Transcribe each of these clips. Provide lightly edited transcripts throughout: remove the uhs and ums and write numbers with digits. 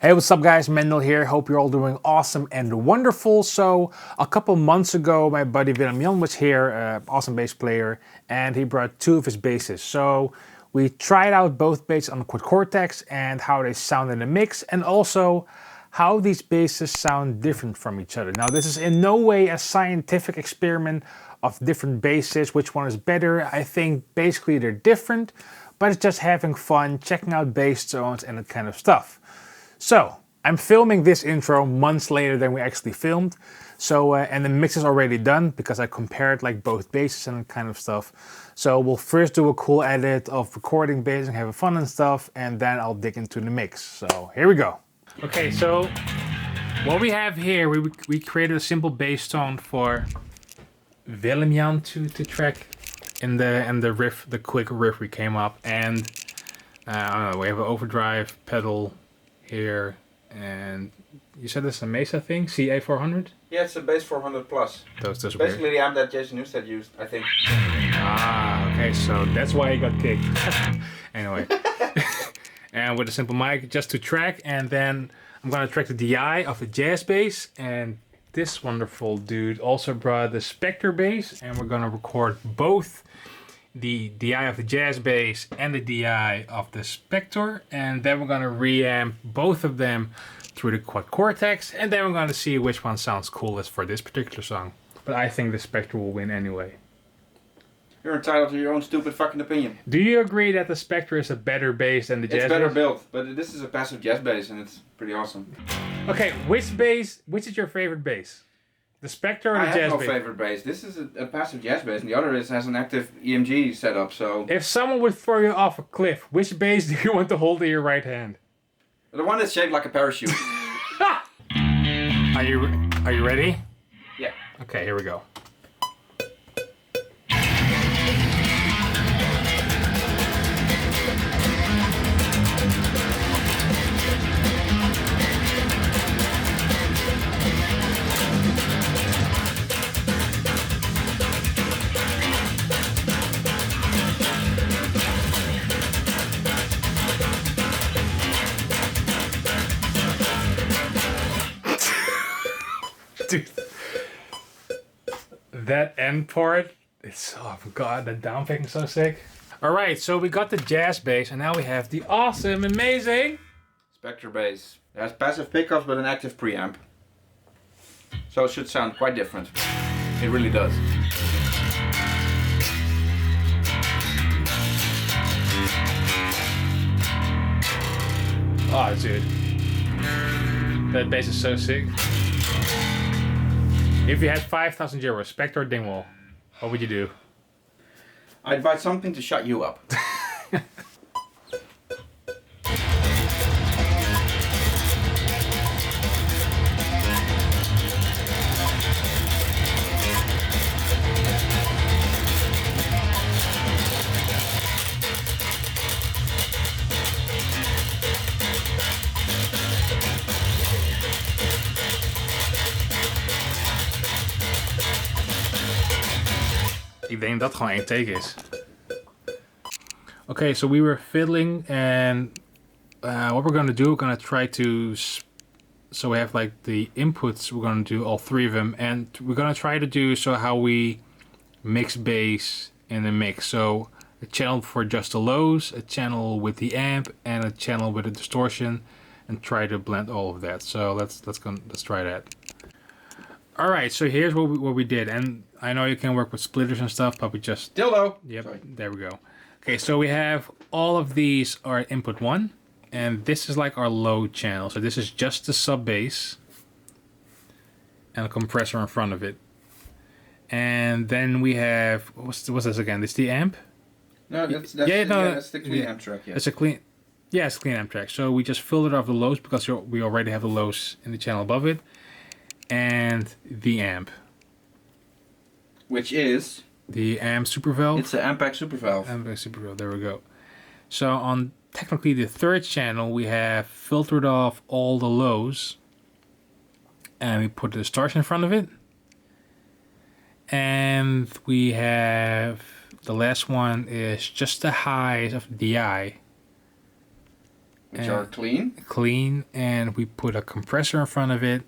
Hey, what's up guys, Mendel here. Hope you're all doing awesome and wonderful. So a couple months ago, my buddy Willem was here, awesome bass player, and he brought two of his basses. So we tried out both basses on the Cortex and how they sound in the mix, and also how these basses sound different from each other. Now this is in no way a scientific experiment of different basses, which one is better. I think basically they're different, but it's just having fun, checking out bass tones and that kind of stuff. So, I'm filming this intro months later than we actually filmed. So, and the mix is already done because I compared like both basses and that kind of stuff. So we'll first do a cool edit of recording bass and having fun and stuff, and then I'll dig into the mix. So here we go. Okay, so what we have here, we created a simple bass tone for Willem to track in the riff, the quick riff we came up, and I don't know, we have an overdrive pedal here, and you said it's a Mesa thing, CA400? Yeah, it's a bass 400 plus. Those basically weird. the amp that Jason Newsted used, I think. Ah, okay, so that's why he got kicked. Anyway, and with a simple mic just to track, and then I'm gonna track the DI of a jazz bass, and this wonderful dude also brought the Spector bass, and we're gonna record both the DI of the jazz bass and the DI of the Spector, and then we're gonna reamp both of them through the quad Cortex, and then we're gonna see which one sounds coolest for this particular song. But I think the Spector will win anyway. You're entitled to your own stupid fucking opinion. Do you agree that the Spector is a better bass than the jazz bass? It's better built, but this is a passive jazz bass and it's pretty awesome. Okay, which is your favorite bass? The Spector or the jazz bass? I have no favorite bass. This is a passive jazz bass, and the other has an active EMG setup, so... If someone would throw you off a cliff, which bass do you want to hold in your right hand? The one that's shaped like a parachute. Are you ready? Yeah. Okay, here we go. Dude, that end part, oh god, that downpicking is so sick. Alright, so we got the jazz bass, and now we have the awesome, amazing Spector bass. It has passive pickups but an active preamp. So it should sound quite different. It really does. Oh dude, that bass is so sick. If you had 5,000 euros, Spector or Dingwall, what would you do? I'd buy something to shut you up. Ik denk dat gewoon één take is. Okay, so we were fiddling, and what we're gonna do, we're gonna try to, so we have like the inputs, we're gonna do all three of them, and we're gonna try to do so how we mix bass in the mix. So a channel for just the lows, a channel with the amp, and a channel with a distortion, and try to blend all of that. So let's try that. All right, so here's what we did, and I know you can work with splitters and stuff, but we just... Dildo! Yep, Sorry. There we go. Okay, so we have all of these are input 1, and this is like our low channel. So this is just the sub bass and a compressor in front of it. And then we have, what's this again? This the amp? No, that's the clean amp track, yeah. It's a clean, yeah, it's a clean amp track. So we just filtered off the lows because we already have the lows in the channel above it. And the amp. Which is? The amp super valve. It's the Ampac super valve. Ampac super valve, there we go. So on technically the third channel, we have filtered off all the lows. And we put the distortion in front of it. And we have the last one is just the highs of the DI. Which are clean. Clean, and we put a compressor in front of it,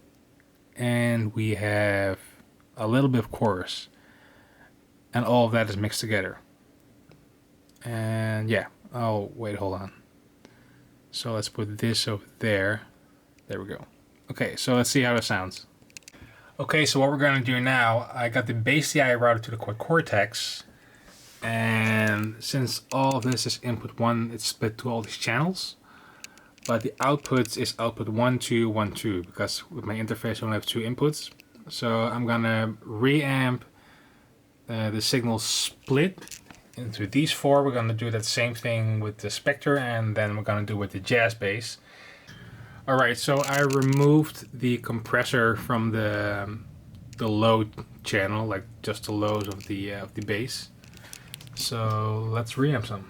and we have a little bit of chorus, and all of that is mixed together. And yeah, oh wait, hold on. So let's put this over there. There we go. Okay, so let's see how it sounds. Okay, so what we're gonna do now, I got the bass DI routed to the Cortex, and since all of this is input 1, it's split to all these channels. But the outputs is output 1, 2, 1, 2, because with my interface I only have 2 inputs. So I'm gonna reamp the signal split into these 4. We're gonna do that same thing with the Spector, and then we're gonna do with the jazz bass. Alright, so I removed the compressor from the low channel, like just the lows of the bass. So let's reamp some.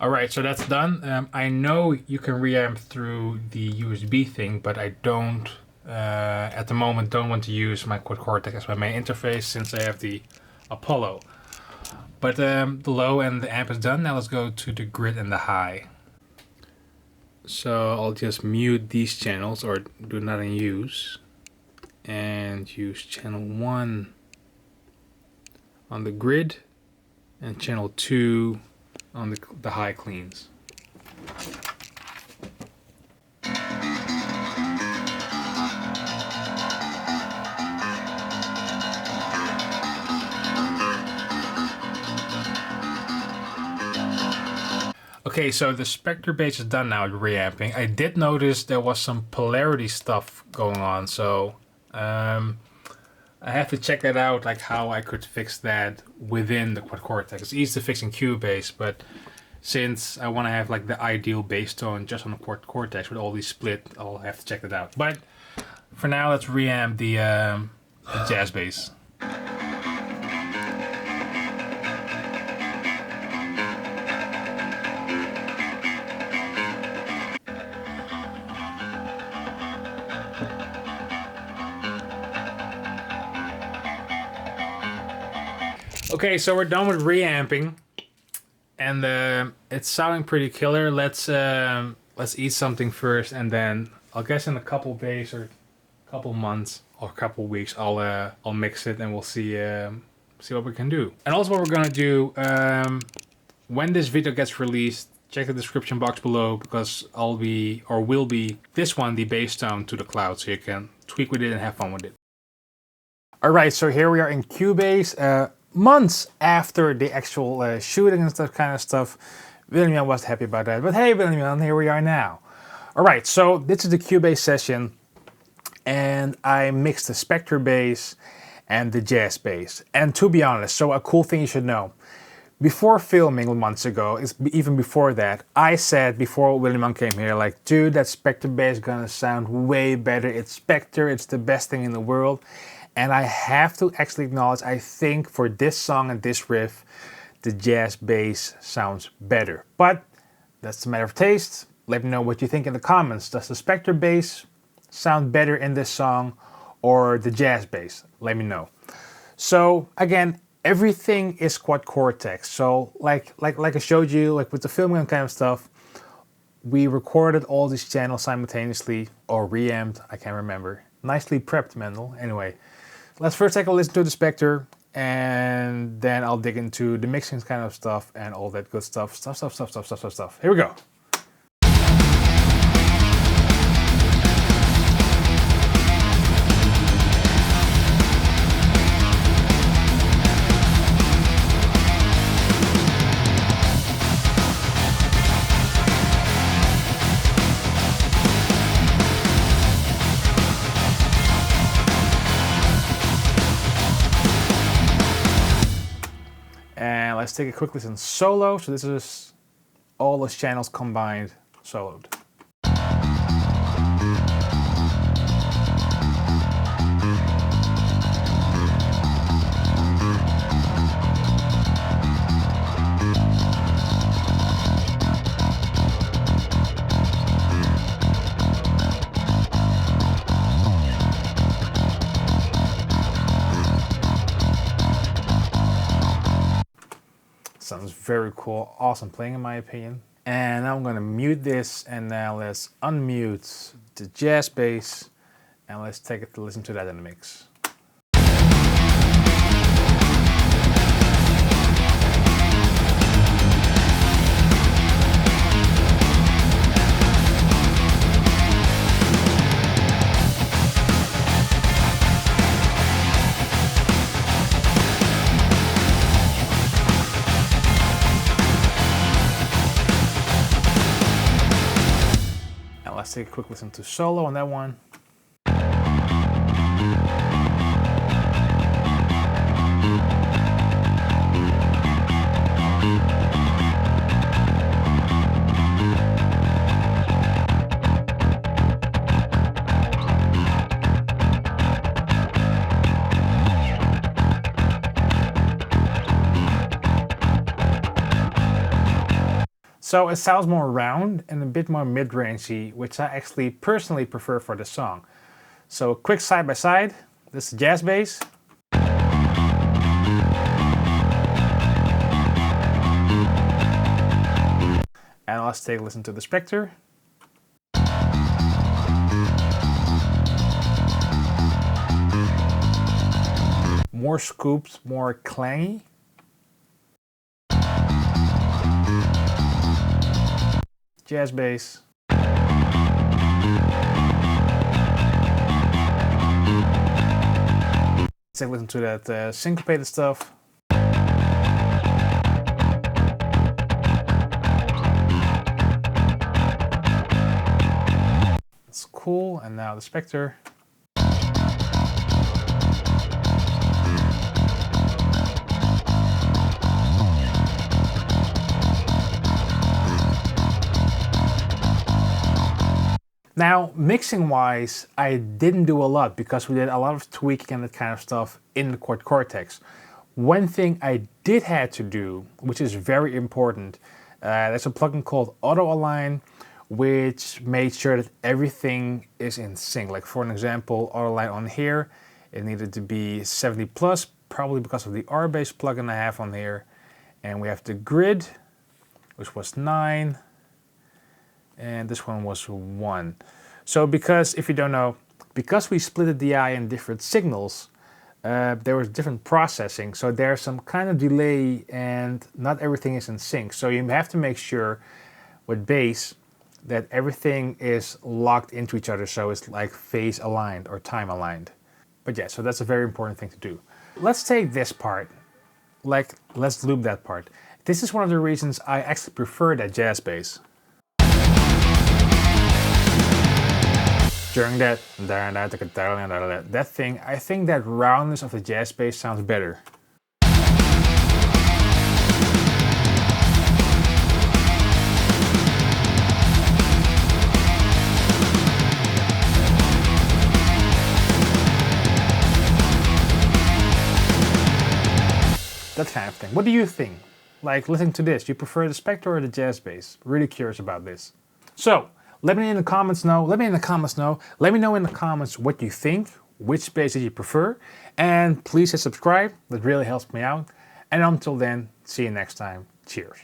Alright, so that's done. I know you can reamp through the USB thing, but I don't, at the moment, don't want to use my Cortex as my main interface since I have the Apollo. But the low and the amp is done. Now let's go to the grid and the high. So I'll just mute these channels, or do not in use, and use channel 1 on the grid and channel 2 on the high cleans. Okay, so the Spector bass is done now with reamping. I did notice there was some polarity stuff going on, so I have to check that out, like how I could fix that within the Cortex. It's easy to fix in Cubase, but since I want to have like the ideal bass tone just on the Cortex with all these split, I'll have to check that out. But for now, let's reamp the jazz bass. Okay, so we're done with reamping, and it's sounding pretty killer. Let's eat something first, and then I guess in a couple days or couple months or couple weeks I'll mix it and we'll see what we can do. And also what we're gonna do when this video gets released, check the description box below, because will be this one, the bass tone to the cloud, so you can tweak with it and have fun with it. Alright, so here we are in Cubase, months after the actual shooting and stuff kind of stuff. Willem was happy about that, but hey Willem, here we are now. Alright, so this is the Cubase session, and I mixed the Spector bass and the jazz bass. And to be honest, so a cool thing you should know, before filming months ago, even before that, I said before Willem came here, like, dude, that Spector bass is gonna sound way better. It's Spector, it's the best thing in the world. And I have to actually acknowledge, I think for this song and this riff, the jazz bass sounds better. But that's a matter of taste. Let me know what you think in the comments. Does the Spector bass sound better in this song or the jazz bass? Let me know. So again, everything is quad Cortex. So like I showed you, like with the filming and kind of stuff, we recorded all these channels simultaneously, or reamped, I can't remember. Nicely prepped, Mendel. Anyway, let's first take a listen to the Spector, and then I'll dig into the mixing kind of stuff and all that good stuff. Here we go. And let's take a quick listen solo. So this is all those channels combined, soloed. Sounds very cool, awesome playing in my opinion. And now I'm gonna mute this, and now let's unmute the jazz bass, and let's take it to listen to that in the mix. Let's take a quick listen to solo on that one. So it sounds more round and a bit more mid-rangey, which I actually personally prefer for the song. So a quick side by side. This is jazz bass. And let's take a listen to the Spector. More scooped, more clangy. Jazz bass. Let's take a listen to that syncopated stuff. That's cool. And now the Spector. Now, mixing wise, I didn't do a lot because we did a lot of tweaking and that kind of stuff in the Cortex. One thing I did have to do, which is very important, there's a plugin called Auto Align, which made sure that everything is in sync. Like for an example, Auto Align on here, it needed to be 70 plus, probably because of the R-Bass plugin I have on here. And we have the grid, which was 9. And this one was 1. So because, if you don't know, because we split the DI in different signals, there was different processing. So there's some kind of delay and not everything is in sync. So you have to make sure with bass that everything is locked into each other. So it's like phase aligned or time aligned. But yeah, so that's a very important thing to do. Let's take this part, let's loop that part. This is one of the reasons I actually prefer that jazz bass. During that thing, I think that roundness of the jazz bass sounds better. That kind of thing. What do you think? Like listening to this, you prefer the Spector or the jazz bass? Really curious about this. So, let me know in the comments know. Let me know in the comments what you think, which bass did you prefer, and please hit subscribe. That really helps me out. And until then, see you next time. Cheers.